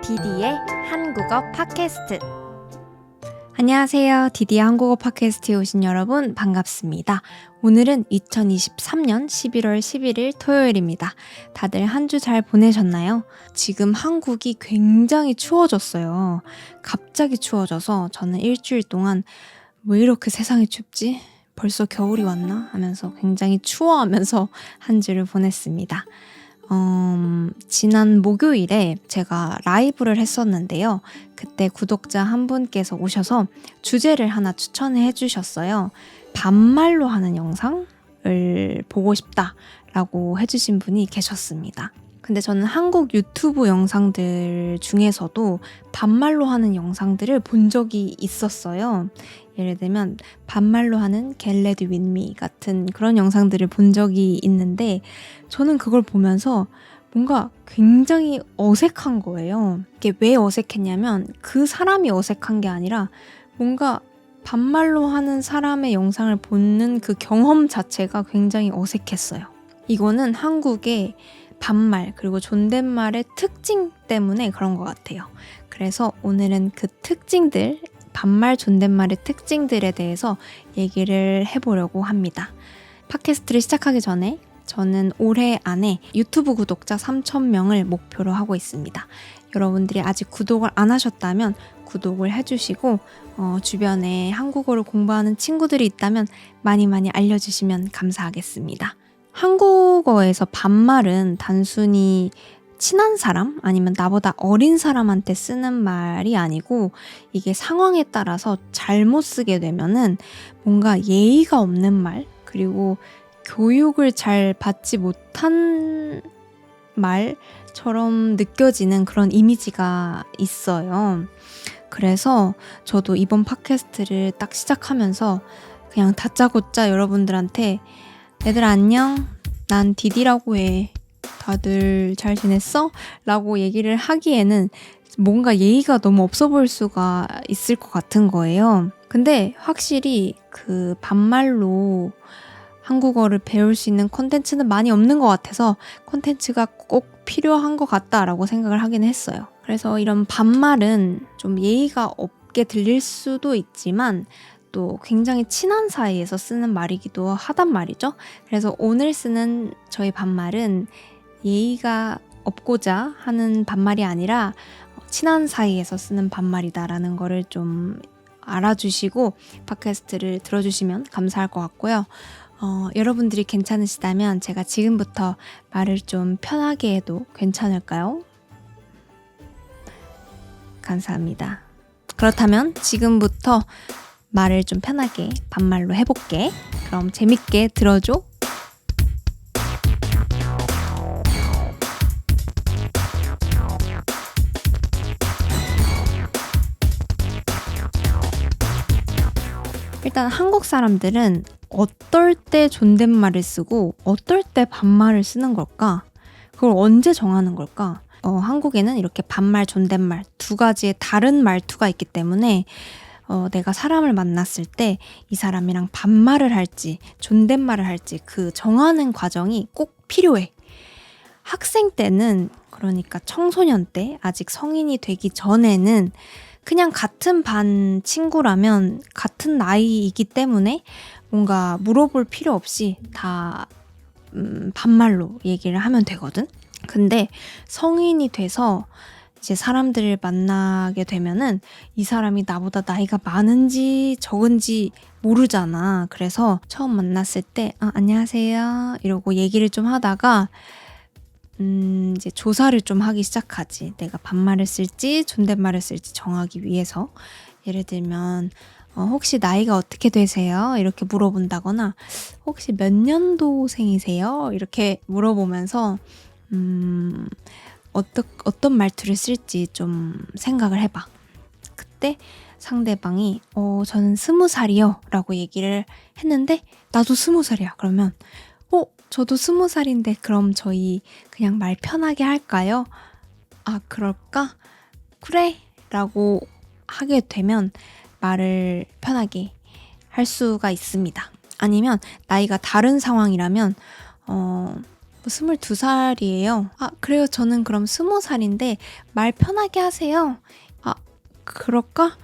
디디의 한국어 팟캐스트. 안녕하세요. 디디의 한국어 팟캐스트에 오신 여러분 반갑습니다. 오늘은 2023년 11월 11일 토요일입니다. 다들 한 주 잘 보내셨나요? 지금 한국이 굉장히 추워졌어요. 갑자기 추워져서 저는 일주일 동안 왜 이렇게 세상이 춥지? 벌써 겨울이 왔나? 하면서 굉장히 추워하면서 한 주를 보냈습니다. 지난 목요일에 제가 라이브를 했었는데요. 그때 구독자 한 분께서 오셔서 주제를 하나 추천해 주셨어요. 반말로 하는 영상을 보고 싶다라고 해주신 분이 계셨습니다. 근데 저는 한국 유튜브 영상들 중에서도 반말로 하는 영상들을 본 적이 있었어요. 예를 들면 반말로 하는 Get Ready With Me 같은 그런 영상들을 본 적이 있는데 저는 그걸 보면서 뭔가 굉장히 어색한 거예요. 이게 왜 어색했냐면 그 사람이 어색한 게 아니라 뭔가 반말로 하는 사람의 영상을 보는 그 경험 자체가 굉장히 어색했어요. 이거는 한국의 반말 그리고 존댓말의 특징 때문에 그런 것 같아요. 그래서 오늘은 그 특징들, 반말 존댓말의 특징들에 대해서 얘기를 해보려고 합니다. 팟캐스트를 시작하기 전에 저는 올해 안에 유튜브 구독자 3,000명을 목표로 하고 있습니다. 여러분들이 아직 구독을 안 하셨다면 구독을 해주시고 주변에 한국어를 공부하는 친구들이 있다면 많이 알려주시면 감사하겠습니다. 한국어에서 반말은 단순히 친한 사람 아니면 나보다 어린 사람한테 쓰는 말이 아니고 이게 상황에 따라서 잘못 쓰게 되면은 뭔가 예의가 없는 말 그리고 교육을 잘 받지 못한 말처럼 느껴지는 그런 이미지가 있어요. 그래서 저도 이번 팟캐스트를 딱 시작하면서 그냥 다짜고짜 여러분들한테 얘들아 안녕, 난 디디라고 해. 다들 잘 지냈어? 라고 얘기를 하기에는 뭔가 예의가 너무 없어 보일 수가 있을 것 같은 거예요. 근데 확실히 그 반말로 한국어를 배울 수 있는 콘텐츠는 많이 없는 것 같아서 콘텐츠가 꼭 필요한 것 같다라고 생각을 하긴 했어요. 그래서 이런 반말은 좀 예의가 없게 들릴 수도 있지만 또 굉장히 친한 사이에서 쓰는 말이기도 하단 말이죠. 그래서 오늘 쓰는 저희 반말은 예의가 없고자 하는 반말이 아니라 친한 사이에서 쓰는 반말이다라는 거를 좀 알아주시고 팟캐스트를 들어주시면 감사할 것 같고요. 여러분들이 괜찮으시다면 제가 지금부터 말을 좀 편하게 해도 괜찮을까요? 감사합니다. 그렇다면 지금부터 말을 좀 편하게 반말로 해볼게. 그럼 재밌게 들어줘. 일단 한국 사람들은 어떨 때 존댓말을 쓰고 어떨 때 반말을 쓰는 걸까? 그걸 언제 정하는 걸까? 한국에는 이렇게 반말, 존댓말 두 가지의 다른 말투가 있기 때문에 내가 사람을 만났을 때 이 사람이랑 반말을 할지 존댓말을 할지 그 정하는 과정이 꼭 필요해. 학생 때는 그러니까 청소년 때 아직 성인이 되기 전에는 그냥 같은 반 친구라면 같은 나이이기 때문에 뭔가 물어볼 필요 없이 다 반말로 얘기를 하면 되거든. 근데 성인이 돼서 이제 사람들을 만나게 되면은 이 사람이 나보다 나이가 많은지 적은지 모르잖아. 그래서 처음 만났을 때 안녕하세요 이러고 얘기를 좀 하다가 이제 조사를 좀 하기 시작하지. 내가 반말을 쓸지 존댓말을 쓸지 정하기 위해서. 예를 들면 혹시 나이가 어떻게 되세요? 이렇게 물어본다거나 혹시 몇 년도생이세요? 이렇게 물어보면서 어떤 말투를 쓸지 좀 생각을 해봐. 그때 상대방이 저는 20살이요 라고 얘기를 했는데 나도 20살이야. 그러면 저도 20살인데 그럼 저희 그냥 말 편하게 할까요? 그럴까? 그래 라고 하게 되면 말을 편하게 할 수가 있습니다. 아니면 나이가 다른 상황이라면 22살이에요. 아, 그래요. 저는 그럼 20살인데 말 편하게 하세요. 아, 그럴까?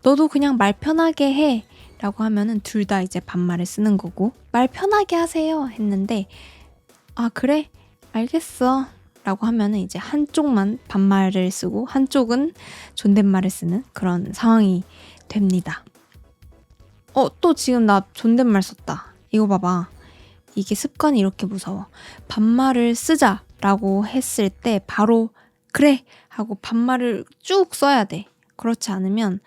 너도 그냥 말 편하게 해. 라고 하면은 둘 다 이제 반말을 쓰는 거고, 말 편하게 하세요. 했는데, 아, 그래? 알겠어. 라고 하면은 이제 한쪽만 반말을 쓰고 한쪽은 존댓말을 쓰는 그런 상황이 됩니다. 또 지금 나 존댓말 썼다. 이거 봐봐. 이게 습관이 이렇게 무서워. 반말을 쓰자라고 했을 때 바로 그래 하고 반말을 쭉 써야 돼. 그렇지 않으면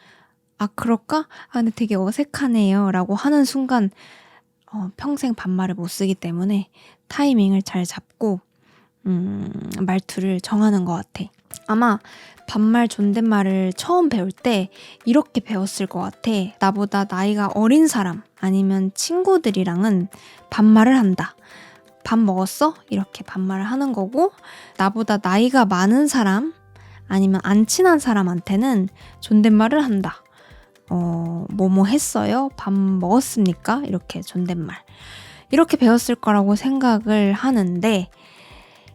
아, 그럴까? 아, 근데 되게 어색하네요 라고 하는 순간 평생 반말을 못 쓰기 때문에 타이밍을 잘 잡고 말투를 정하는 것 같아. 아마 반말 존댓말을 처음 배울 때 이렇게 배웠을 것 같아. 나보다 나이가 어린 사람 아니면 친구들이랑은 반말을 한다. 밥 먹었어? 이렇게 반말을 하는 거고, 나보다 나이가 많은 사람 아니면 안 친한 사람한테는 존댓말을 한다. 뭐뭐 했어요? 밥 먹었습니까? 이렇게 존댓말. 이렇게 배웠을 거라고 생각을 하는데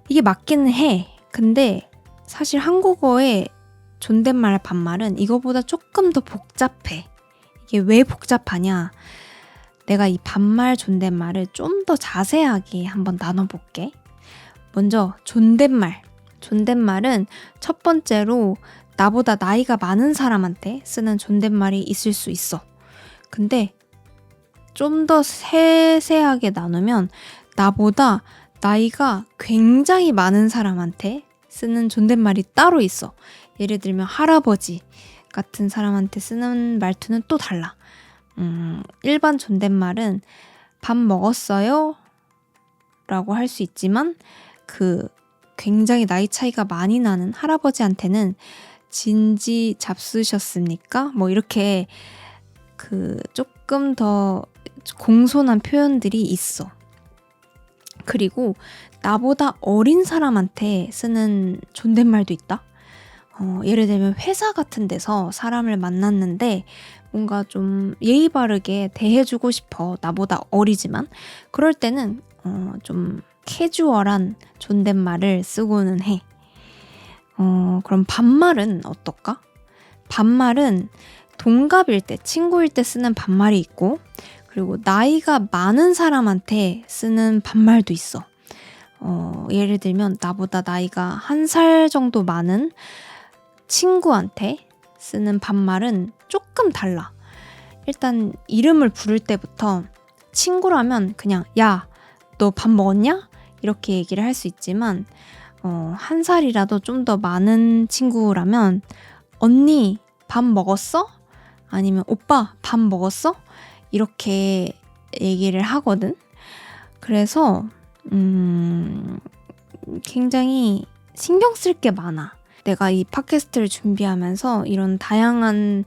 이게 맞기는 해. 근데 사실 한국어의 존댓말 반말은 이거보다 조금 더 복잡해. 이게 왜 복잡하냐? 내가 이 반말 존댓말을 좀 더 자세하게 한번 나눠볼게. 먼저 존댓말. 존댓말은 첫 번째로 나보다 나이가 많은 사람한테 쓰는 존댓말이 있을 수 있어. 근데 좀 더 세세하게 나누면 나보다 나이가 굉장히 많은 사람한테 쓰는 존댓말이 따로 있어. 예를 들면 할아버지 같은 사람한테 쓰는 말투는 또 달라. 일반 존댓말은 밥 먹었어요? 라고 할 수 있지만 굉장히 나이 차이가 많이 나는 할아버지한테는 진지 잡수셨습니까? 뭐 이렇게 조금 더 공손한 표현들이 있어. 그리고 나보다 어린 사람한테 쓰는 존댓말도 있다. 예를 들면 회사 같은 데서 사람을 만났는데 뭔가 좀 예의 바르게 대해주고 싶어. 나보다 어리지만. 그럴 때는 좀 캐주얼한 존댓말을 쓰고는 해. 그럼 반말은 어떨까? 반말은 동갑일 때, 친구일 때 쓰는 반말이 있고, 그리고 나이가 많은 사람한테 쓰는 반말도 있어. 예를 들면 나보다 나이가 1살 정도 많은 친구한테 쓰는 반말은 조금 달라. 일단 이름을 부를 때부터 친구라면 그냥 야, 너 밥 먹었냐? 이렇게 얘기를 할 수 있지만 1살이라도 좀 더 많은 친구라면 언니 밥 먹었어? 아니면 오빠 밥 먹었어? 이렇게 얘기를 하거든. 그래서 굉장히 신경 쓸 게 많아. 내가 이 팟캐스트를 준비하면서 이런 다양한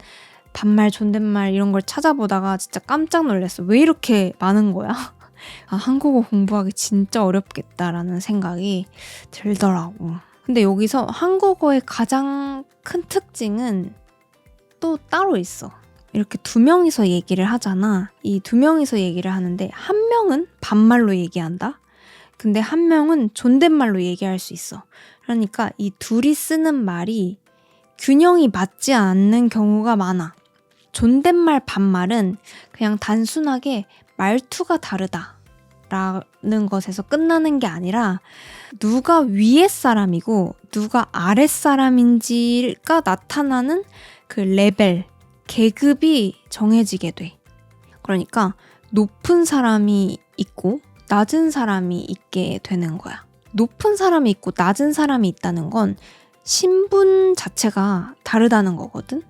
반말, 존댓말 이런 걸 찾아보다가 진짜 깜짝 놀랐어. 왜 이렇게 많은 거야? 아, 한국어 공부하기 진짜 어렵겠다라는 생각이 들더라고. 근데 여기서 한국어의 가장 큰 특징은 또 따로 있어. 이렇게 2명이서 얘기를 하잖아. 이 2명이서 얘기를 하는데 한 명은 반말로 얘기한다. 근데 한 명은 존댓말로 얘기할 수 있어. 그러니까 이 둘이 쓰는 말이 균형이 맞지 않는 경우가 많아. 존댓말 반말은 그냥 단순하게 말투가 다르다라는 것에서 끝나는 게 아니라 누가 위에 사람이고 누가 아랫 사람인지가 나타나는 그 레벨, 계급이 정해지게 돼. 그러니까 높은 사람이 있고 낮은 사람이 있게 되는 거야. 높은 사람이 있고 낮은 사람이 있다는 건 신분 자체가 다르다는 거거든.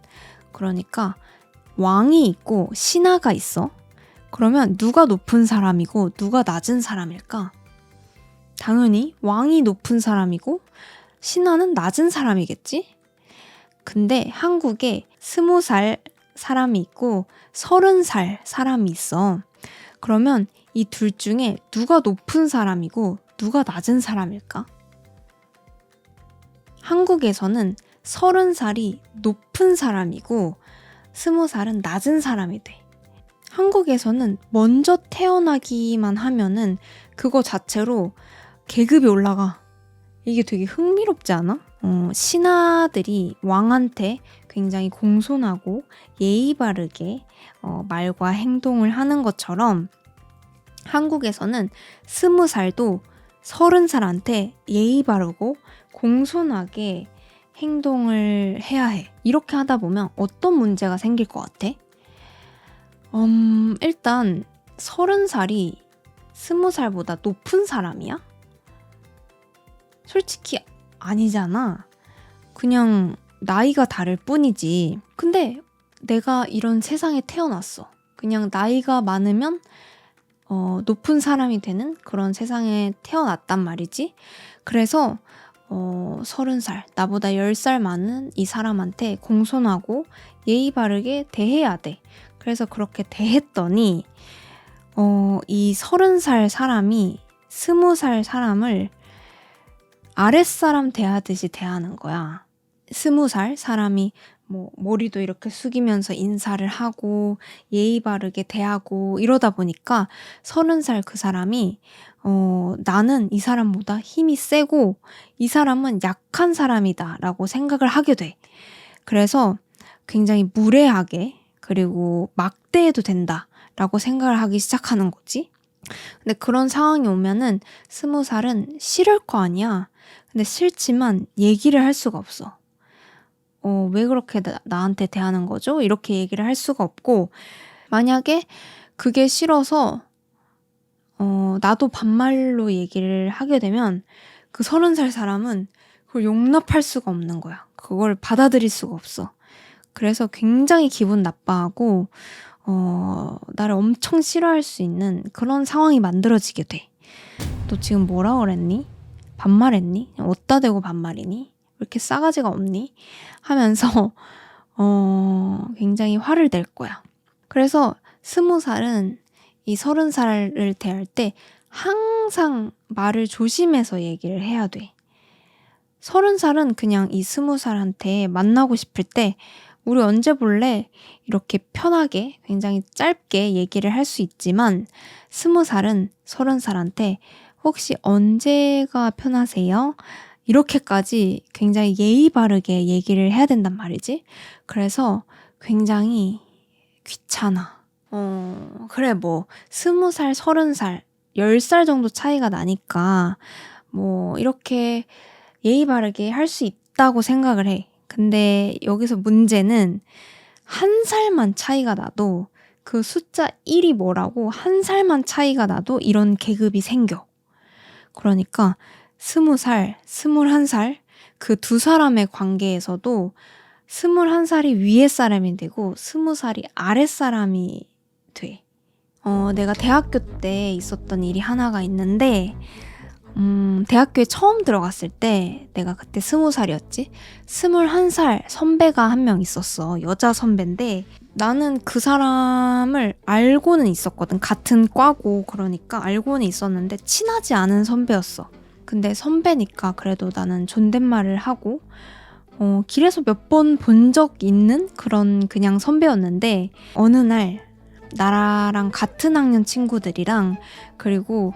그러니까 왕이 있고 신하가 있어. 그러면 누가 높은 사람이고 누가 낮은 사람일까? 당연히 왕이 높은 사람이고 신하는 낮은 사람이겠지? 근데 한국에 20살 사람이 있고 30살 사람이 있어. 그러면 이 둘 중에 누가 높은 사람이고 누가 낮은 사람일까? 한국에서는 30살이 높은 사람이고 20살은 낮은 사람이 돼. 한국에서는 먼저 태어나기만 하면은 그거 자체로 계급이 올라가. 이게 되게 흥미롭지 않아? 신하들이 왕한테 굉장히 공손하고 예의 바르게 말과 행동을 하는 것처럼 한국에서는 20살도 30살한테 예의 바르고 공손하게 행동을 해야 해. 이렇게 하다 보면 어떤 문제가 생길 것 같아? 일단 30살이 20살보다 높은 사람이야? 솔직히 아니잖아. 그냥 나이가 다를 뿐이지. 근데 내가 이런 세상에 태어났어. 그냥 나이가 많으면 높은 사람이 되는 그런 세상에 태어났단 말이지. 그래서 30살, 나보다 10살 많은 이 사람한테 공손하고 예의 바르게 대해야 돼. 그래서 그렇게 대했더니 이 30살 사람이 20살 사람을 아랫사람 대하듯이 대하는 거야. 20살 사람이 뭐 머리도 이렇게 숙이면서 인사를 하고 예의 바르게 대하고 이러다 보니까 30살 그 사람이 나는 이 사람보다 힘이 세고 이 사람은 약한 사람이다 라고 생각을 하게 돼. 그래서 굉장히 무례하게 그리고 막대해도 된다 라고 생각을 하기 시작하는 거지. 근데 그런 상황이 오면은 20살은 싫을 거 아니야. 근데 싫지만 얘기를 할 수가 없어. 왜 그렇게 나한테 대하는 거죠? 이렇게 얘기를 할 수가 없고, 만약에 그게 싫어서 나도 반말로 얘기를 하게 되면 그 30살 사람은 그걸 용납할 수가 없는 거야. 그걸 받아들일 수가 없어. 그래서 굉장히 기분 나빠하고 나를 엄청 싫어할 수 있는 그런 상황이 만들어지게 돼. 너 지금 뭐라 그랬니? 반말했니? 어디다 대고 반말이니? 왜 이렇게 싸가지가 없니? 하면서 굉장히 화를 낼 거야. 그래서 20살은 이 30살을 대할 때 항상 말을 조심해서 얘기를 해야 돼. 30살은 그냥 이 20살한테 만나고 싶을 때 우리 언제 볼래? 이렇게 편하게 굉장히 짧게 얘기를 할 수 있지만 20살은 30살한테 혹시 언제가 편하세요? 이렇게까지 굉장히 예의 바르게 얘기를 해야 된단 말이지. 그래서 굉장히 귀찮아. 그래 뭐 20살, 30살, 10살 정도 차이가 나니까 뭐 이렇게 예의 바르게 할 수 있다고 생각을 해. 근데 여기서 문제는 한 살만 차이가 나도 그 숫자 1이 뭐라고 한 살만 차이가 나도 이런 계급이 생겨. 그러니까 20살, 21살 그 두 사람의 관계에서도 21살이 위에 사람이 되고 20살이 아랫 사람이 돼. 내가 대학교 때 있었던 일이 하나가 있는데 대학교에 처음 들어갔을 때 내가 그때 20살이었지? 21살 선배가 한 명 있었어. 여자 선배인데 나는 그 사람을 알고는 있었거든. 같은 과고 그러니까 알고는 있었는데 친하지 않은 선배였어. 근데 선배니까 그래도 나는 존댓말을 하고 길에서 몇 번 본 적 있는 그런 그냥 선배였는데 어느 날 나랑 같은 학년 친구들이랑 그리고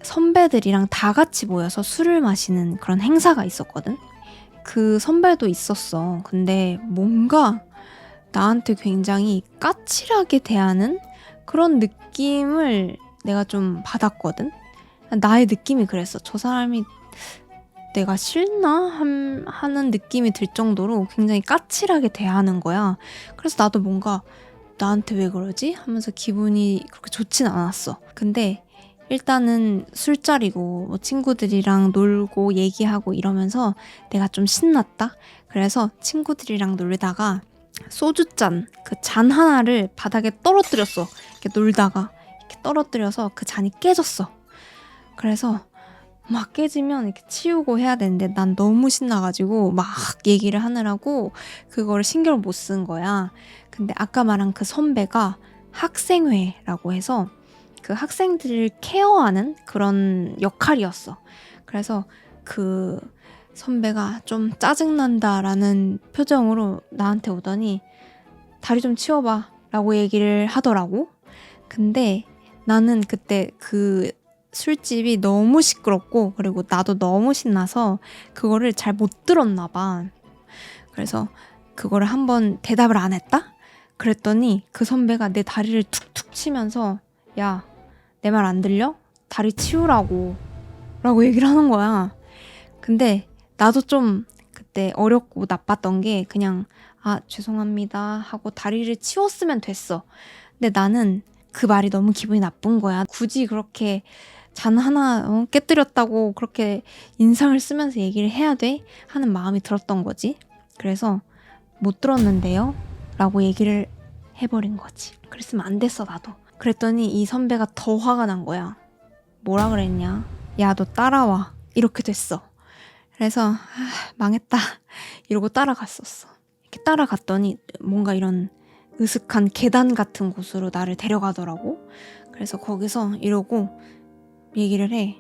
선배들이랑 다 같이 모여서 술을 마시는 그런 행사가 있었거든. 그 선배도 있었어. 근데 뭔가 나한테 굉장히 까칠하게 대하는 그런 느낌을 내가 좀 받았거든. 나의 느낌이 그랬어. 저 사람이 내가 싫나? 하는 느낌이 들 정도로 굉장히 까칠하게 대하는 거야. 그래서 나도 뭔가 나한테 왜 그러지? 하면서 기분이 그렇게 좋진 않았어. 근데 일단은 술자리고 뭐 친구들이랑 놀고 얘기하고 이러면서 내가 좀 신났다. 그래서 친구들이랑 놀다가 소주잔, 그 잔 하나를 바닥에 떨어뜨렸어. 이렇게 놀다가 이렇게 떨어뜨려서 그 잔이 깨졌어. 그래서 막 깨지면 이렇게 치우고 해야 되는데 난 너무 신나가지고 막 얘기를 하느라고 그거를 신경을 못 쓴 거야. 근데 아까 말한 그 선배가 학생회라고 해서 그 학생들을 케어하는 그런 역할이었어. 그래서 그 선배가 좀 짜증난다라는 표정으로 나한테 오더니 다리 좀 치워봐 라고 얘기를 하더라고. 근데 나는 그때 그 술집이 너무 시끄럽고 그리고 나도 너무 신나서 그거를 잘 못 들었나 봐. 그래서 그거를 한번 대답을 안 했다? 그랬더니 그 선배가 내 다리를 툭툭 치면서 야, 내 말 안 들려? 다리 치우라고 라고 얘기를 하는 거야. 근데 나도 좀 그때 어렵고 나빴던 게 그냥 죄송합니다 하고 다리를 치웠으면 됐어. 근데 나는 그 말이 너무 기분이 나쁜 거야. 굳이 그렇게 잔 하나 깨뜨렸다고 그렇게 인상을 쓰면서 얘기를 해야 돼? 하는 마음이 들었던 거지. 그래서 못 들었는데요? 라고 얘기를 해버린 거지. 그랬으면 안 됐어 나도. 그랬더니 이 선배가 더 화가 난 거야. 뭐라 그랬냐? 야, 너 따라와. 이렇게 됐어. 그래서 망했다 이러고 따라갔었어. 이렇게 따라갔더니 뭔가 이런 으슥한 계단 같은 곳으로 나를 데려가더라고. 그래서 거기서 이러고 얘기를 해.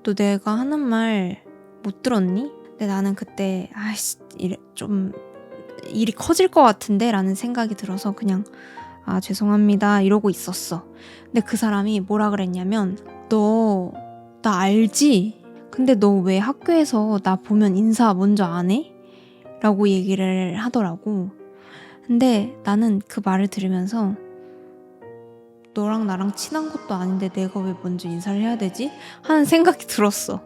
너 내가 하는 말 못 들었니? 근데 나는 그때 좀 일이 커질 것 같은데 라는 생각이 들어서 그냥 죄송합니다 이러고 있었어. 근데 그 사람이 뭐라 그랬냐면 너 나 알지? 근데 너 왜 학교에서 나 보면 인사 먼저 안 해? 라고 얘기를 하더라고. 근데 나는 그 말을 들으면서 너랑 나랑 친한 것도 아닌데 내가 왜 먼저 인사를 해야 되지? 하는 생각이 들었어.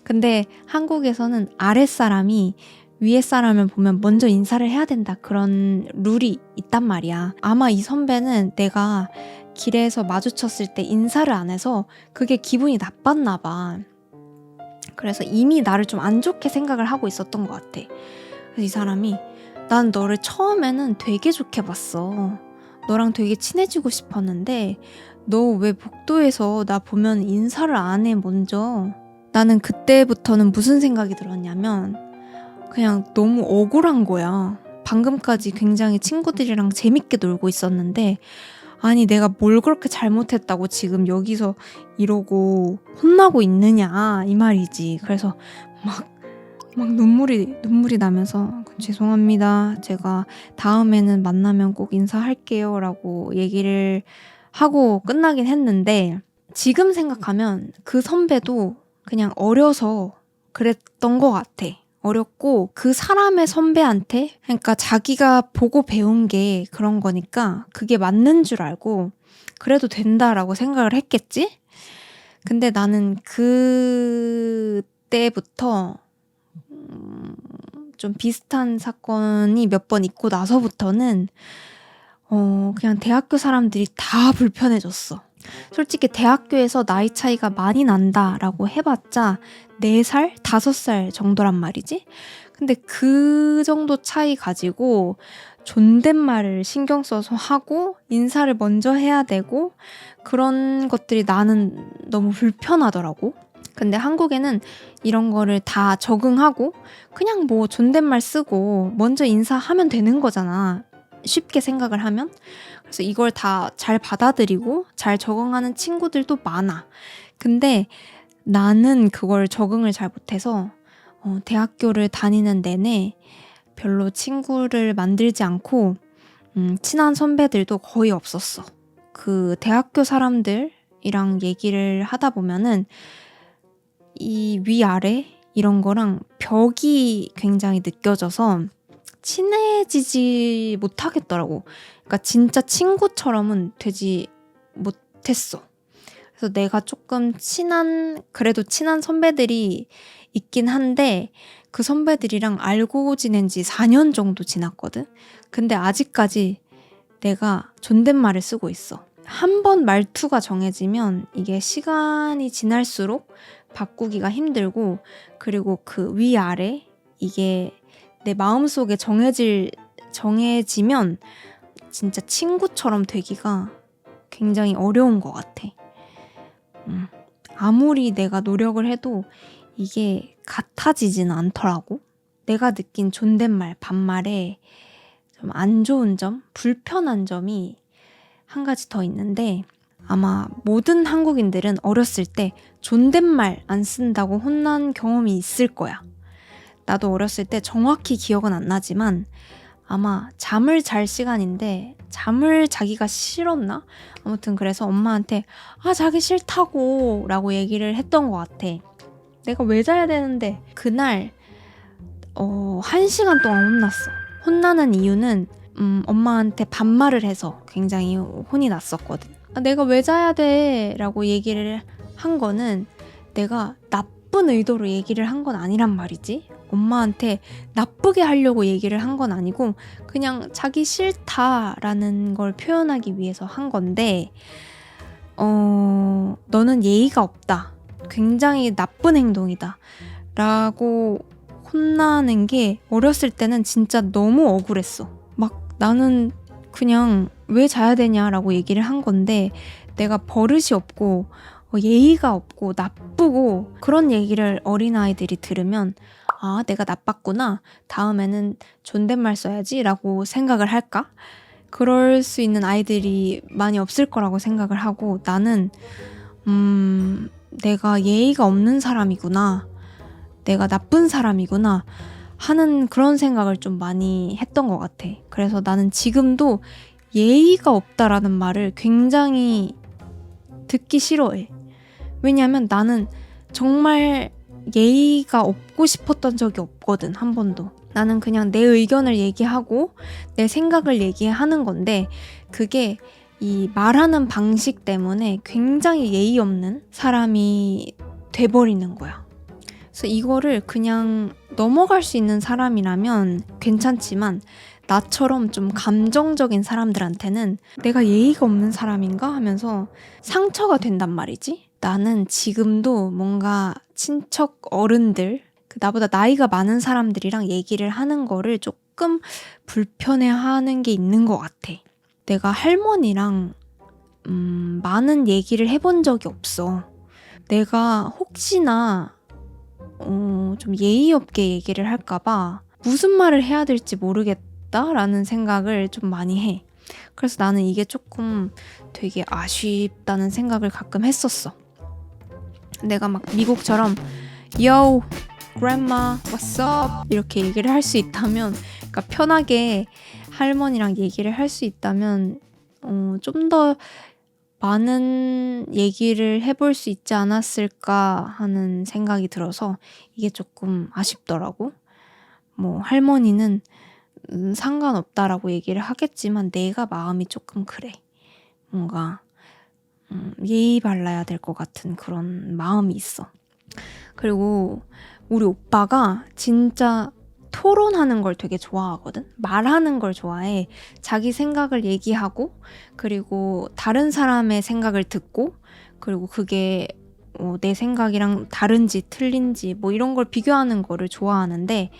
근데 한국에서는 아랫사람이 위에 사람을 보면 먼저 인사를 해야 된다 그런 룰이 있단 말이야. 아마 이 선배는 내가 길에서 마주쳤을 때 인사를 안 해서 그게 기분이 나빴나 봐. 그래서 이미 나를 좀 안 좋게 생각을 하고 있었던 것 같아. 그래서 이 사람이 난 너를 처음에는 되게 좋게 봤어. 너랑 되게 친해지고 싶었는데 너 왜 복도에서 나 보면 인사를 안 해 먼저. 나는 그때부터는 무슨 생각이 들었냐면 그냥 너무 억울한 거야. 방금까지 굉장히 친구들이랑 재밌게 놀고 있었는데 아니 내가 뭘 그렇게 잘못했다고 지금 여기서 이러고 혼나고 있느냐 이 말이지. 그래서 막 눈물이 나면서 죄송합니다. 제가 다음에는 만나면 꼭 인사할게요 라고 얘기를 하고 끝나긴 했는데 지금 생각하면 그 선배도 그냥 어려서 그랬던 것 같아. 어렸고 그 사람의 선배한테 그러니까 자기가 보고 배운 게 그런 거니까 그게 맞는 줄 알고 그래도 된다라고 생각을 했겠지? 근데 나는 그때부터 좀 비슷한 사건이 몇 번 있고 나서부터는 그냥 대학교 사람들이 다 불편해졌어. 솔직히 대학교에서 나이 차이가 많이 난다라고 해봤자 4살, 5살 정도란 말이지. 근데 그 정도 차이 가지고 존댓말을 신경 써서 하고 인사를 먼저 해야 되고 그런 것들이 나는 너무 불편하더라고. 근데 한국에는 이런 거를 다 적응하고 그냥 뭐 존댓말 쓰고 먼저 인사하면 되는 거잖아. 쉽게 생각을 하면. 그래서 이걸 다 잘 받아들이고 잘 적응하는 친구들도 많아. 근데 나는 그걸 적응을 잘 못해서 대학교를 다니는 내내 별로 친구를 만들지 않고 친한 선배들도 거의 없었어. 그 대학교 사람들이랑 얘기를 하다 보면은 이 위아래 이런 거랑 벽이 굉장히 느껴져서 친해지지 못하겠더라고. 그러니까 진짜 친구처럼은 되지 못했어. 그래서 내가 조금 그래도 친한 선배들이 있긴 한데 그 선배들이랑 알고 지낸 지 4년 정도 지났거든. 근데 아직까지 내가 존댓말을 쓰고 있어. 한 번 말투가 정해지면 이게 시간이 지날수록 바꾸기가 힘들고 그리고 그 위아래 이게 내 마음속에 정해지면 진짜 친구처럼 되기가 굉장히 어려운 것 같아. 아무리 내가 노력을 해도 이게 같아지지는 않더라고. 내가 느낀 존댓말, 반말에 좀 안 좋은 점, 불편한 점이 한 가지 더 있는데 아마 모든 한국인들은 어렸을 때 존댓말 안 쓴다고 혼난 경험이 있을 거야. 나도 어렸을 때 정확히 기억은 안 나지만 아마 잠을 잘 시간인데 잠을 자기가 싫었나? 아무튼 그래서 엄마한테 자기 싫다고 라고 얘기를 했던 것 같아. 내가 왜 자야 되는데. 그날 1시간 동안 혼났어. 혼나는 이유는 엄마한테 반말을 해서 굉장히 혼이 났었거든. 내가 왜 자야 돼? 라고 얘기를 한 거는 내가 나쁜 의도로 얘기를 한 건 아니란 말이지. 엄마한테 나쁘게 하려고 얘기를 한 건 아니고 그냥 자기 싫다라는 걸 표현하기 위해서 한 건데 너는 예의가 없다. 굉장히 나쁜 행동이다. 라고 혼나는 게 어렸을 때는 진짜 너무 억울했어. 막 나는 그냥 왜 자야 되냐라고 얘기를 한 건데 내가 버릇이 없고 예의가 없고 나쁘고 그런 얘기를 어린아이들이 들으면 내가 나빴구나. 다음에는 존댓말 써야지 라고 생각을 할까? 그럴 수 있는 아이들이 많이 없을 거라고 생각을 하고 나는 내가 예의가 없는 사람이구나. 내가 나쁜 사람이구나 하는 그런 생각을 좀 많이 했던 것 같아. 그래서 나는 지금도 예의가 없다라는 말을 굉장히 듣기 싫어해. 왜냐하면 나는 정말 예의가 없고 싶었던 적이 없거든. 한 번도. 나는 그냥 내 의견을 얘기하고 내 생각을 얘기하는 건데 그게 이 말하는 방식 때문에 굉장히 예의 없는 사람이 돼버리는 거야. 그래서 이거를 그냥 넘어갈 수 있는 사람이라면 괜찮지만 나처럼 좀 감정적인 사람들한테는 내가 예의가 없는 사람인가 하면서 상처가 된단 말이지. 나는 지금도 뭔가 친척 어른들, 나보다 나이가 많은 사람들이랑 얘기를 하는 거를 조금 불편해하는 게 있는 것 같아. 내가 할머니랑 많은 얘기를 해본 적이 없어. 내가 혹시나 좀 예의 없게 얘기를 할까봐 무슨 말을 해야 될지 모르겠다라는 생각을 좀 많이 해. 그래서 나는 이게 조금 되게 아쉽다는 생각을 가끔 했었어. 내가 막 미국처럼 Yo, grandma, what's up? 이렇게 얘기를 할 수 있다면, 그러니까 편하게 할머니랑 얘기를 할 수 있다면 좀 더 많은 얘기를 해볼 수 있지 않았을까 하는 생각이 들어서 이게 조금 아쉽더라고. 뭐 할머니는 상관없다라고 얘기를 하겠지만 내가 마음이 조금 그래. 뭔가 예의 발라야 될 것 같은 그런 마음이 있어. 그리고 우리 오빠가 진짜 토론하는 걸 되게 좋아하거든. 말하는 걸 좋아해. 자기 생각을 얘기하고 그리고 다른 사람의 생각을 듣고 그리고 그게 내 생각이랑 다른지 틀린지 뭐 이런 걸 비교하는 거를 좋아하는데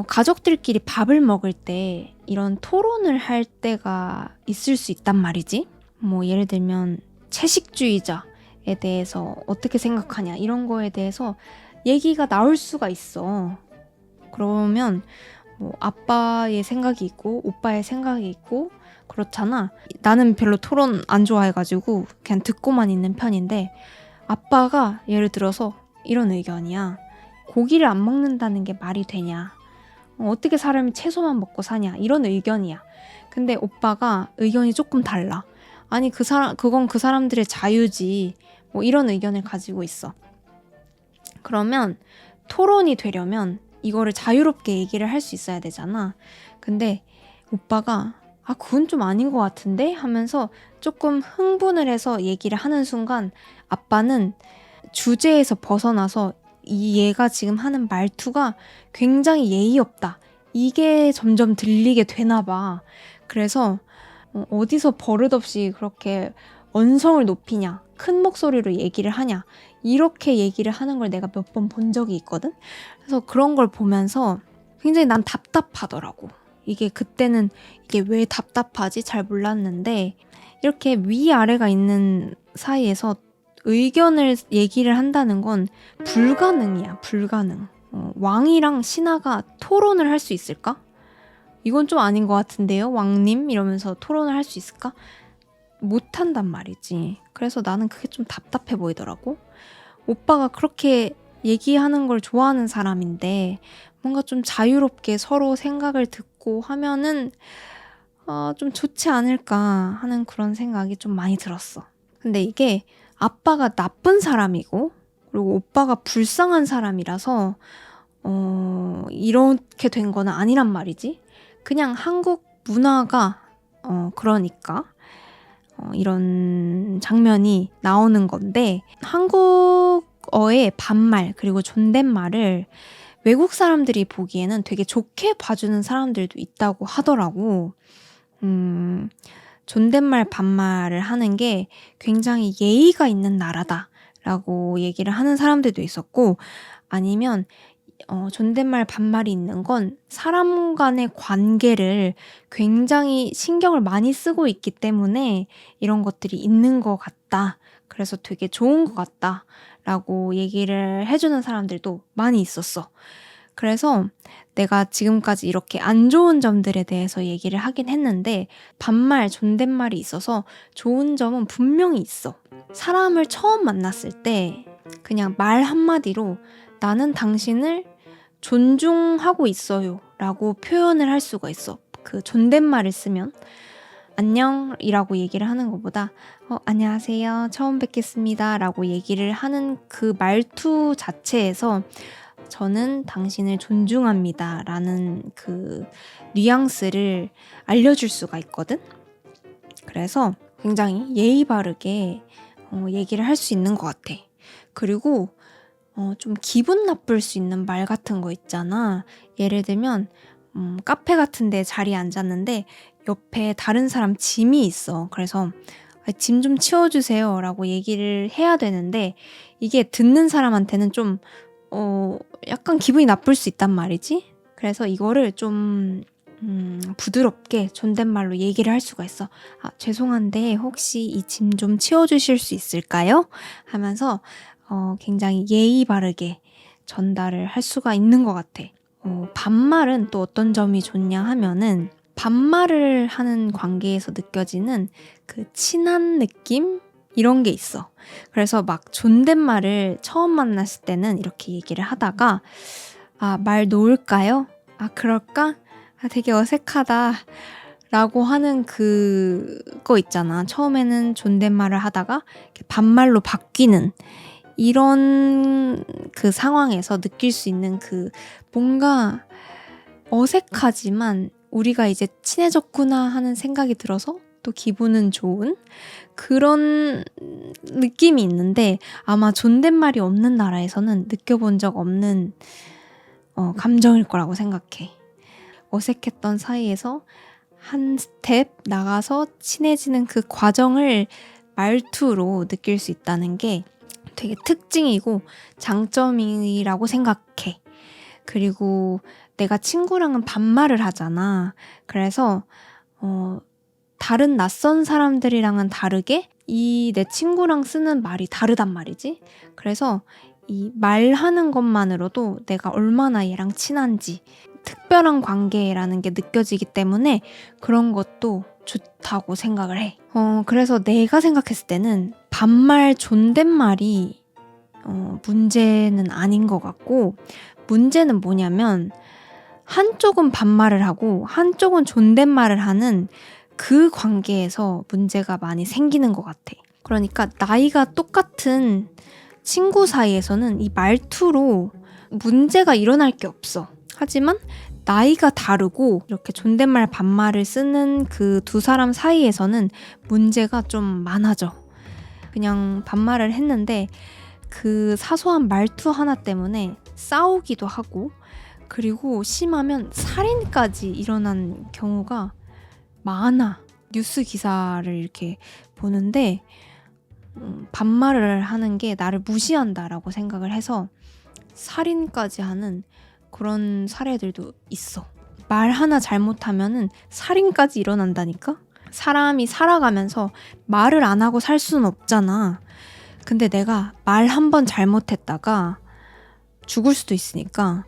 가족들끼리 밥을 먹을 때 이런 토론을 할 때가 있을 수 있단 말이지. 뭐 예를 들면 채식주의자에 대해서 어떻게 생각하냐 이런 거에 대해서 얘기가 나올 수가 있어. 그러면 뭐 아빠의 생각이 있고 오빠의 생각이 있고 그렇잖아. 나는 별로 토론 안 좋아해가지고 그냥 듣고만 있는 편인데 아빠가 예를 들어서 이런 의견이야. 고기를 안 먹는다는 게 말이 되냐. 어떻게 사람이 채소만 먹고 사냐. 이런 의견이야. 근데 오빠가 의견이 조금 달라. 아니 그건 그 사람들의 자유지. 뭐 이런 의견을 가지고 있어. 그러면 토론이 되려면 이거를 자유롭게 얘기를 할 수 있어야 되잖아. 근데 오빠가 그건 좀 아닌 것 같은데? 하면서 조금 흥분을 해서 얘기를 하는 순간 아빠는 주제에서 벗어나서 얘가 지금 하는 말투가 굉장히 예의 없다. 이게 점점 들리게 되나 봐. 그래서 어디서 버릇없이 그렇게 언성을 높이냐, 큰 목소리로 얘기를 하냐 이렇게 얘기를 하는 걸 내가 몇 번 본 적이 있거든. 그래서 그런 걸 보면서 굉장히 난 답답하더라고. 이게 그때는 이게 왜 답답하지 잘 몰랐는데 이렇게 위아래가 있는 사이에서 의견을 얘기를 한다는 건 불가능이야. 불가능. 왕이랑 신하가 토론을 할 수 있을까? 이건 좀 아닌 것 같은데요, 왕님? 이러면서 토론을 할 수 있을까? 못한단 말이지. 그래서 나는 그게 좀 답답해 보이더라고. 오빠가 그렇게 얘기하는 걸 좋아하는 사람인데 뭔가 좀 자유롭게 서로 생각을 듣고 하면은 좀 좋지 않을까 하는 그런 생각이 좀 많이 들었어. 근데 이게 아빠가 나쁜 사람이고 그리고 오빠가 불쌍한 사람이라서 이렇게 된 거는 아니란 말이지. 그냥 한국 문화가 그러니까 이런 장면이 나오는 건데, 한국어의 반말 그리고 존댓말을 외국 사람들이 보기에는 되게 좋게 봐주는 사람들도 있다고 하더라고. 존댓말 반말을 하는 게 굉장히 예의가 있는 나라다라고 얘기를 하는 사람들도 있었고, 아니면 존댓말 반말이 있는 건 사람 간의 관계를 굉장히 신경을 많이 쓰고 있기 때문에 이런 것들이 있는 것 같다. 그래서 되게 좋은 것 같다. 라고 얘기를 해주는 사람들도 많이 있었어. 그래서 내가 지금까지 이렇게 안 좋은 점들에 대해서 얘기를 하긴 했는데, 반말, 존댓말이 있어서 좋은 점은 분명히 있어. 사람을 처음 만났을 때 그냥 말 한마디로 나는 당신을 존중하고 있어요 라고 표현을 할 수가 있어. 그 존댓말을 쓰면 안녕이라고 얘기를 하는 것보다 안녕하세요, 처음 뵙겠습니다 라고 얘기를 하는 그 말투 자체에서 저는 당신을 존중합니다 라는 그 뉘앙스를 알려줄 수가 있거든. 그래서 굉장히 예의 바르게 얘기를 할 수 있는 것 같아. 그리고 좀 기분 나쁠 수 있는 말 같은 거 있잖아. 예를 들면 카페 같은 데 자리에 앉았는데 옆에 다른 사람 짐이 있어. 그래서 짐 좀 치워주세요 라고 얘기를 해야 되는데, 이게 듣는 사람한테는 좀 약간 기분이 나쁠 수 있단 말이지. 그래서 이거를 좀 부드럽게 존댓말로 얘기를 할 수가 있어. 죄송한데 혹시 이 짐 좀 치워주실 수 있을까요? 하면서 굉장히 예의 바르게 전달을 할 수가 있는 것 같아. 반말은 또 어떤 점이 좋냐 하면은, 반말을 하는 관계에서 느껴지는 그 친한 느낌? 이런 게 있어. 그래서 막 존댓말을 처음 만났을 때는 이렇게 얘기를 하다가 말 놓을까요? 그럴까? 되게 어색하다 라고 하는 그거 있잖아. 처음에는 존댓말을 하다가 이렇게 반말로 바뀌는 이런 그 상황에서 느낄 수 있는 그 뭔가 어색하지만 우리가 이제 친해졌구나 하는 생각이 들어서 또 기분은 좋은 그런 느낌이 있는데, 아마 존댓말이 없는 나라에서는 느껴본 적 없는 감정일 거라고 생각해. 어색했던 사이에서 한 스텝 나가서 친해지는 그 과정을 말투로 느낄 수 있다는 게 되게 특징이고 장점이라고 생각해. 그리고 내가 친구랑은 반말을 하잖아. 그래서 다른 낯선 사람들이랑은 다르게 이 내 친구랑 쓰는 말이 다르단 말이지. 그래서 이 말하는 것만으로도 내가 얼마나 얘랑 친한지, 특별한 관계라는 게 느껴지기 때문에 그런 것도 좋다고 생각을 해. 그래서 내가 생각했을 때는 반말, 존댓말이 문제는 아닌 것 같고, 문제는 뭐냐면 한쪽은 반말을 하고 한쪽은 존댓말을 하는 그 관계에서 문제가 많이 생기는 것 같아. 그러니까 나이가 똑같은 친구 사이에서는 이 말투로 문제가 일어날 게 없어. 하지만 나이가 다르고 이렇게 존댓말 반말을 쓰는 그 두 사람 사이에서는 문제가 좀 많아져. 그냥 반말을 했는데 그 사소한 말투 하나 때문에 싸우기도 하고, 그리고 심하면 살인까지 일어난 경우가 많아. 뉴스 기사를 이렇게 보는데 반말을 하는 게 나를 무시한다라고 생각을 해서 살인까지 하는 그런 사례들도 있어. 말 하나 잘못하면은 살인까지 일어난다니까? 사람이 살아가면서 말을 안 하고 살 수는 없잖아. 근데 내가 말 한 번 잘못했다가 죽을 수도 있으니까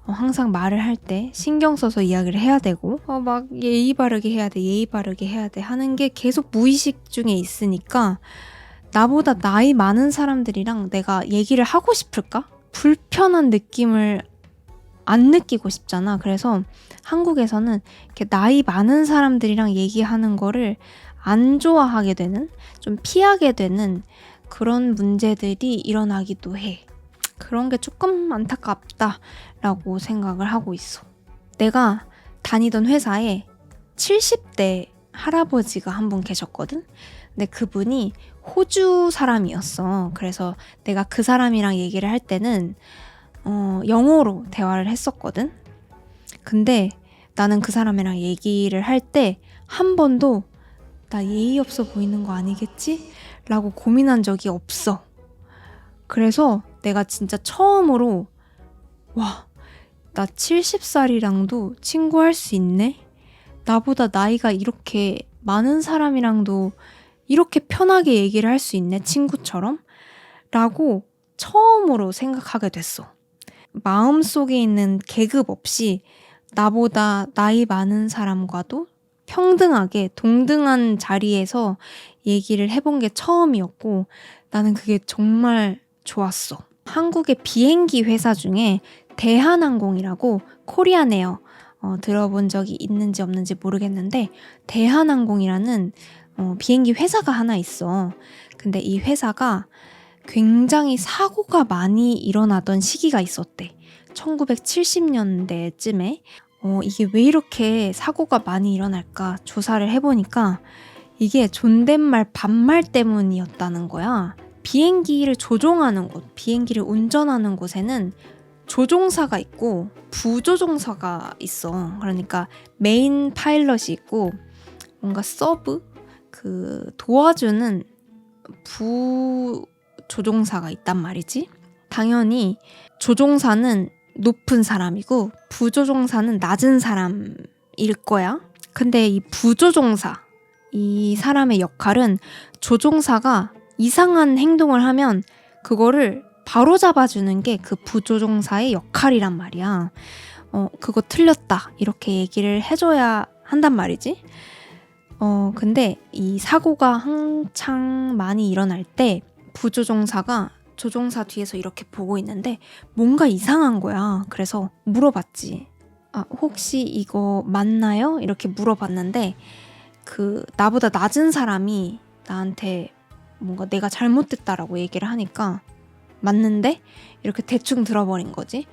항상 말을 할 때 신경 써서 이야기를 해야 되고, 막 예의 바르게 해야 돼, 예의 바르게 해야 돼 하는 게 계속 무의식 중에 있으니까 나보다 나이 많은 사람들이랑 내가 얘기를 하고 싶을까? 불편한 느낌을 안 느끼고 싶잖아. 그래서 한국에서는 이렇게 나이 많은 사람들이랑 얘기하는 거를 안 좋아하게 되는, 좀 피하게 되는 그런 문제들이 일어나기도 해. 그런 게 조금 안타깝다라고 생각을 하고 있어. 내가 다니던 회사에 70대 할아버지가 한 분 계셨거든? 근데 그분이 호주 사람이었어. 그래서 내가 그 사람이랑 얘기를 할 때는 영어로 대화를 했었거든? 근데 나는 그 사람이랑 얘기를 할 때 한 번도 나 예의 없어 보이는 거 아니겠지? 라고 고민한 적이 없어. 그래서 내가 진짜 처음으로 와, 나 70살이랑도 친구할 수 있네? 나보다 나이가 이렇게 많은 사람이랑도 이렇게 편하게 얘기를 할 수 있네, 친구처럼? 라고 처음으로 생각하게 됐어. 마음속에 있는 계급 없이 나보다 나이 많은 사람과도 평등하게 동등한 자리에서 얘기를 해본 게 처음이었고 나는 그게 정말 좋았어. 한국의 비행기 회사 중에 대한항공이라고 코리아네어 들어본 적이 있는지 없는지 모르겠는데 대한항공이라는 비행기 회사가 하나 있어. 근데 이 회사가 굉장히 사고가 많이 일어나던 시기가 있었대. 1970년대쯤에 이게 왜 이렇게 사고가 많이 일어날까 조사를 해보니까 이게 존댓말 반말 때문이었다는 거야. 비행기를 조종하는 곳, 비행기를 운전하는 곳에는 조종사가 있고 부조종사가 있어. 그러니까 메인 파일럿이 있고 뭔가 서브, 그 도와주는 부조종사가 있단 말이지. 당연히 조종사는 높은 사람이고 부조종사는 낮은 사람일 거야. 근데 이 부조종사, 이 사람의 역할은 조종사가 이상한 행동을 하면 그거를 바로 잡아주는 게 그 부조종사의 역할이란 말이야. 그거 틀렸다 이렇게 얘기를 해줘야 한단 말이지. 근데 이 사고가 한창 많이 일어날 때 부조종사가 조종사 뒤에서 이렇게 보고 있는데 뭔가 이상한 거야. 그래서 물어봤지. 혹시 이거 맞나요? 이렇게 물어봤는데 그 나보다 낮은 사람이 나한테 뭔가 내가 잘못됐다라고 얘기를 하니까 맞는데? 이렇게 대충 들어버린 거지.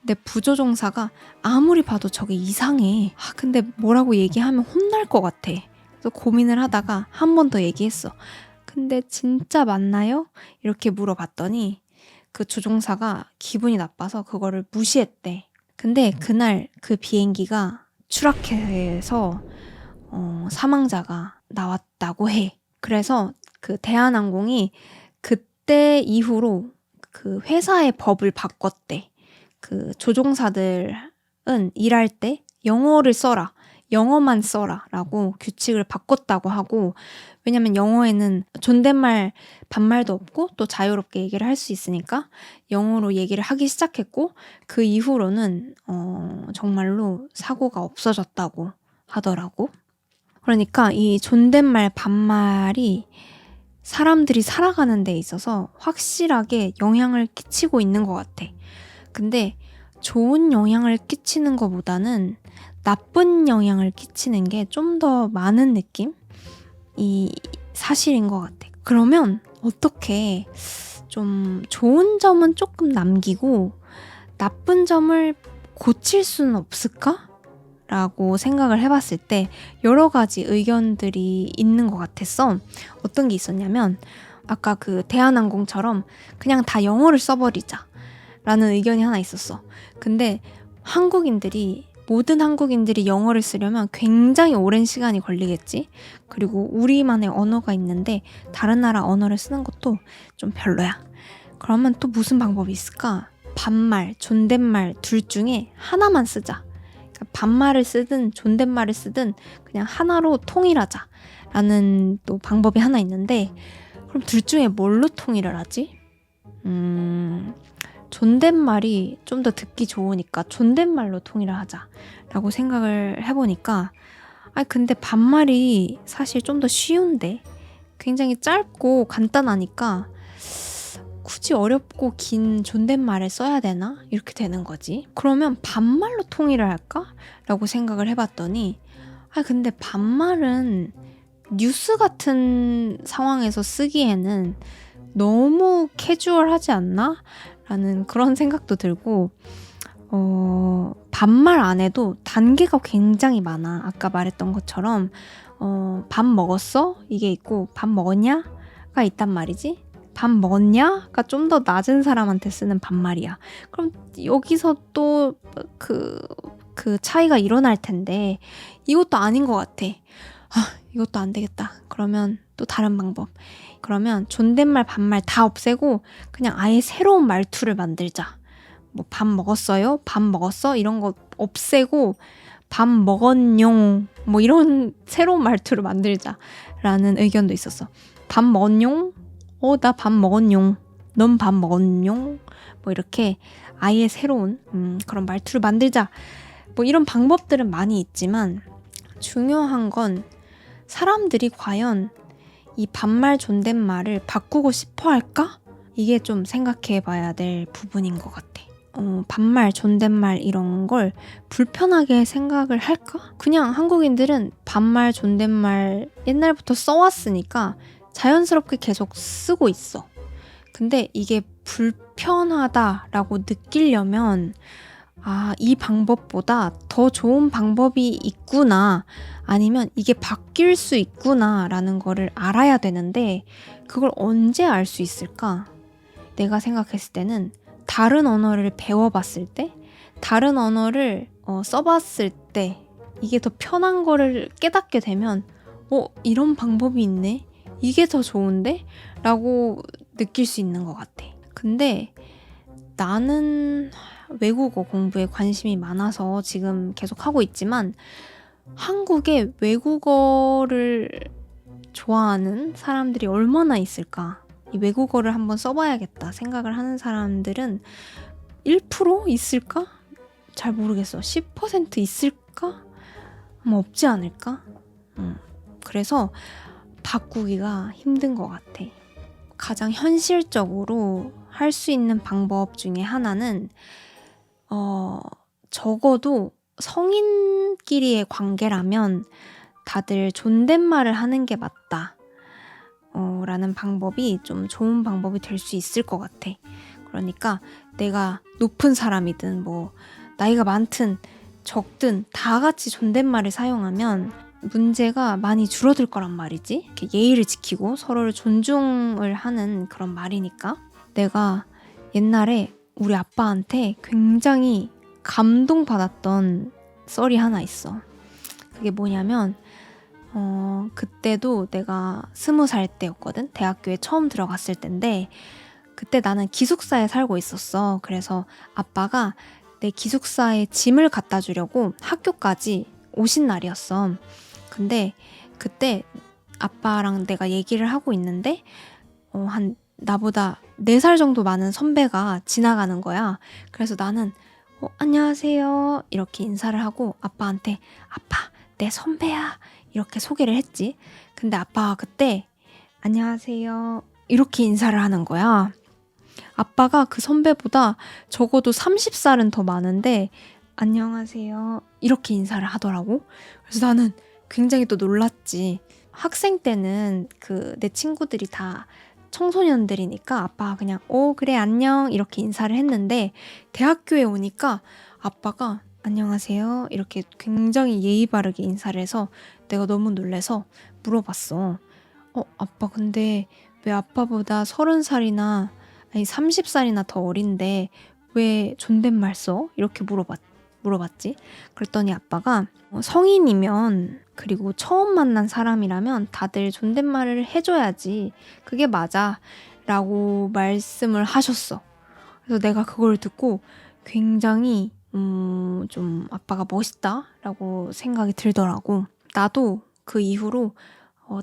근데 부조종사가 아무리 봐도 저게 이상해. 근데 뭐라고 얘기하면 혼날 것 같아. 그래서 고민을 하다가 한 번 더 얘기했어. 근데 진짜 맞나요? 이렇게 물어봤더니 그 조종사가 기분이 나빠서 그거를 무시했대. 근데 그날 그 비행기가 추락해서 사망자가 나왔다고 해. 그래서 그 대한항공이 그때 이후로 그 회사의 법을 바꿨대. 그 조종사들은 일할 때 영어를 써라. 영어만 써라 라고 규칙을 바꿨다고 하고, 왜냐면 영어에는 존댓말 반말도 없고 또 자유롭게 얘기를 할 수 있으니까 영어로 얘기를 하기 시작했고 그 이후로는 정말로 사고가 없어졌다고 하더라고. 그러니까 이 존댓말 반말이 사람들이 살아가는 데 있어서 확실하게 영향을 끼치고 있는 것 같아. 근데 좋은 영향을 끼치는 것보다는 나쁜 영향을 끼치는 게 좀 더 많은 느낌이 사실인 것 같아. 그러면 어떻게 좀 좋은 점은 조금 남기고 나쁜 점을 고칠 수는 없을까? 라고 생각을 해봤을 때 여러 가지 의견들이 있는 것 같았어. 어떤 게 있었냐면 아까 그 대한항공처럼 그냥 다 영어를 써버리자 라는 의견이 하나 있었어. 근데 모든 한국인들이 영어를 쓰려면 굉장히 오랜 시간이 걸리겠지. 그리고 우리만의 언어가 있는데 다른 나라 언어를 쓰는 것도 좀 별로야. 그러면 또 무슨 방법이 있을까? 반말, 존댓말 둘 중에 하나만 쓰자. 그러니까 반말을 쓰든 존댓말을 쓰든 그냥 하나로 통일하자 라는 또 방법이 하나 있는데, 그럼 둘 중에 뭘로 통일을 하지? 존댓말이 좀 더 듣기 좋으니까 존댓말로 통일을 하자라고 생각을 해보니까 근데 반말이 사실 좀 더 쉬운데 굉장히 짧고 간단하니까 굳이 어렵고 긴 존댓말을 써야 되나? 이렇게 되는 거지. 그러면 반말로 통일을 할까? 라고 생각을 해봤더니 근데 반말은 뉴스 같은 상황에서 쓰기에는 너무 캐주얼하지 않나? 라는 그런 생각도 들고 반말 안에도 단계가 굉장히 많아. 아까 말했던 것처럼 밥 먹었어? 이게 있고 밥 먹었냐? 가 있단 말이지. 밥 먹었냐?가 좀 더 낮은 사람한테 쓰는 반말이야. 그럼 여기서 또 그 차이가 일어날 텐데 이것도 아닌 것 같아. 이것도 안 되겠다. 그러면 또 다른 방법. 그러면 존댓말, 반말 다 없애고 그냥 아예 새로운 말투를 만들자. 뭐 밥 먹었어요? 밥 먹었어? 이런 거 없애고 밥 먹었뇽 뭐 이런 새로운 말투를 만들자라는 의견도 있었어. 밥 먹었뇽? 나 밥 먹었뇽. 넌 밥 먹었뇽? 뭐 이렇게 아예 새로운 그런 말투를 만들자. 뭐 이런 방법들은 많이 있지만 중요한 건 사람들이 과연 이 반말 존댓말을 바꾸고 싶어 할까? 이게 좀 생각해 봐야 될 부분인 것 같아. 반말, 존댓말 이런 걸 불편하게 생각을 할까? 그냥 한국인들은 반말, 존댓말 옛날부터 써왔으니까 자연스럽게 계속 쓰고 있어. 근데 이게 불편하다라고 느끼려면 이 방법보다 더 좋은 방법이 있구나, 아니면 이게 바뀔 수 있구나 라는 거를 알아야 되는데 그걸 언제 알 수 있을까? 내가 생각했을 때는 다른 언어를 배워봤을 때, 다른 언어를 써봤을 때 이게 더 편한 거를 깨닫게 되면 이런 방법이 있네? 이게 더 좋은데? 라고 느낄 수 있는 것 같아. 근데 나는 외국어 공부에 관심이 많아서 지금 계속 하고 있지만 한국에 외국어를 좋아하는 사람들이 얼마나 있을까? 이 외국어를 한번 써봐야겠다 생각을 하는 사람들은 1% 있을까? 잘 모르겠어. 10% 있을까? 아마 없지 않을까? 그래서 바꾸기가 힘든 것 같아. 가장 현실적으로 할 수 있는 방법 중에 하나는 적어도 성인끼리의 관계라면 다들 존댓말을 하는 게 맞다. 라는 방법이 좀 좋은 방법이 될 수 있을 것 같아. 그러니까 내가 높은 사람이든 뭐 나이가 많든 적든 다 같이 존댓말을 사용하면 문제가 많이 줄어들 거란 말이지. 이렇게 예의를 지키고 서로를 존중을 하는 그런 말이니까. 내가 옛날에 우리 아빠한테 굉장히 감동받았던 썰이 하나 있어. 그게 뭐냐면 그때도 내가 20살 때였거든. 대학교에 처음 들어갔을 때인데 그때 나는 기숙사에 살고 있었어. 그래서 아빠가 내 기숙사에 짐을 갖다 주려고 학교까지 오신 날이었어. 근데 그때 아빠랑 내가 얘기를 하고 있는데 한 나보다 4살 정도 많은 선배가 지나가는 거야. 그래서 나는 안녕하세요 이렇게 인사를 하고 아빠한테 아빠 내 선배야 이렇게 소개를 했지. 근데 아빠가 그때 안녕하세요 이렇게 인사를 하는 거야. 아빠가 그 선배보다 적어도 30살은 더 많은데 안녕하세요 이렇게 인사를 하더라고. 그래서 나는 굉장히 또 놀랐지. 학생 때는 내 친구들이 다 청소년들이니까 아빠가 그냥 그래 안녕 이렇게 인사를 했는데 대학교에 오니까 아빠가 안녕하세요 이렇게 굉장히 예의 바르게 인사를 해서 내가 너무 놀라서 물어봤어. 아빠 근데 왜 아빠보다 30살이나 아니 30살이나 더 어린데 왜 존댓말 써? 이렇게 물어봤지. 그랬더니 아빠가 성인이면 그리고 처음 만난 사람이라면 다들 존댓말을 해줘야지. 그게 맞아. 라고 말씀을 하셨어. 그래서 내가 그걸 듣고 굉장히 좀 아빠가 멋있다 라고 생각이 들더라고. 나도 그 이후로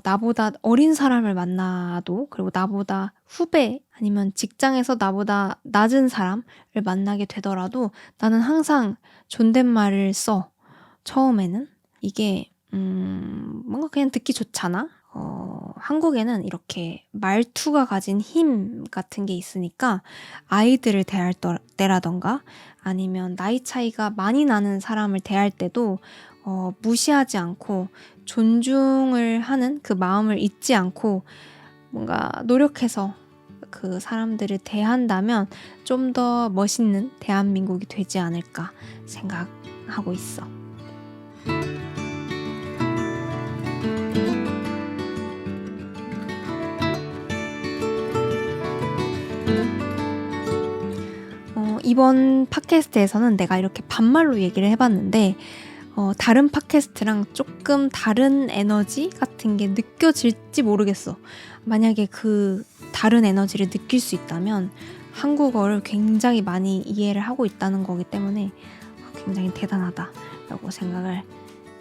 나보다 어린 사람을 만나도 그리고 나보다 후배 아니면 직장에서 나보다 낮은 사람을 만나게 되더라도 나는 항상 존댓말을 써. 처음에는 이게 뭔가 그냥 듣기 좋잖아. 한국에는 이렇게 말투가 가진 힘 같은 게 있으니까 아이들을 대할 때라던가 아니면 나이 차이가 많이 나는 사람을 대할 때도 무시하지 않고 존중을 하는 그 마음을 잊지 않고 뭔가 노력해서 그 사람들을 대한다면 좀 더 멋있는 대한민국이 되지 않을까 생각하고 있어. 이번 팟캐스트에서는 내가 이렇게 반말로 얘기를 해봤는데 다른 팟캐스트랑 조금 다른 에너지 같은 게 느껴질지 모르겠어. 만약에 그 다른 에너지를 느낄 수 있다면 한국어를 굉장히 많이 이해를 하고 있다는 거기 때문에 굉장히 대단하다라고 생각을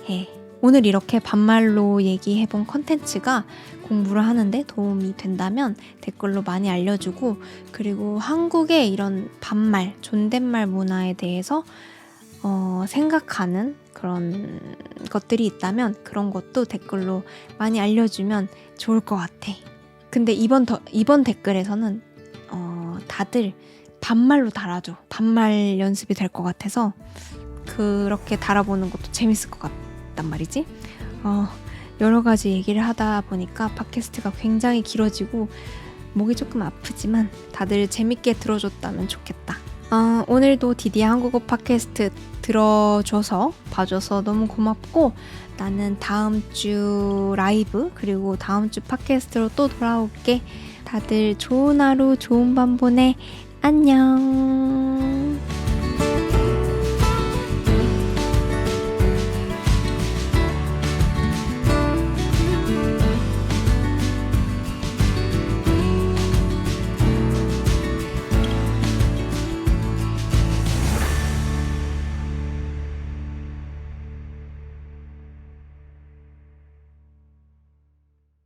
해. 오늘 이렇게 반말로 얘기해본 컨텐츠가 공부를 하는데 도움이 된다면 댓글로 많이 알려주고, 그리고 한국의 이런 반말, 존댓말 문화에 대해서 생각하는 그런 것들이 있다면 그런 것도 댓글로 많이 알려주면 좋을 것 같아. 근데 이번 댓글에서는 다들 반말로 달아줘. 반말 연습이 될 것 같아서 그렇게 달아보는 것도 재밌을 것 같단 말이지. 여러 가지 얘기를 하다 보니까 팟캐스트가 굉장히 길어지고 목이 조금 아프지만 다들 재밌게 들어줬다면 좋겠다. 오늘도 디디아 한국어 팟캐스트 들어줘서 봐줘서 너무 고맙고, 나는 다음 주 라이브 그리고 다음 주 팟캐스트로 또 돌아올게. 다들 좋은 하루 좋은 밤 보내. 안녕.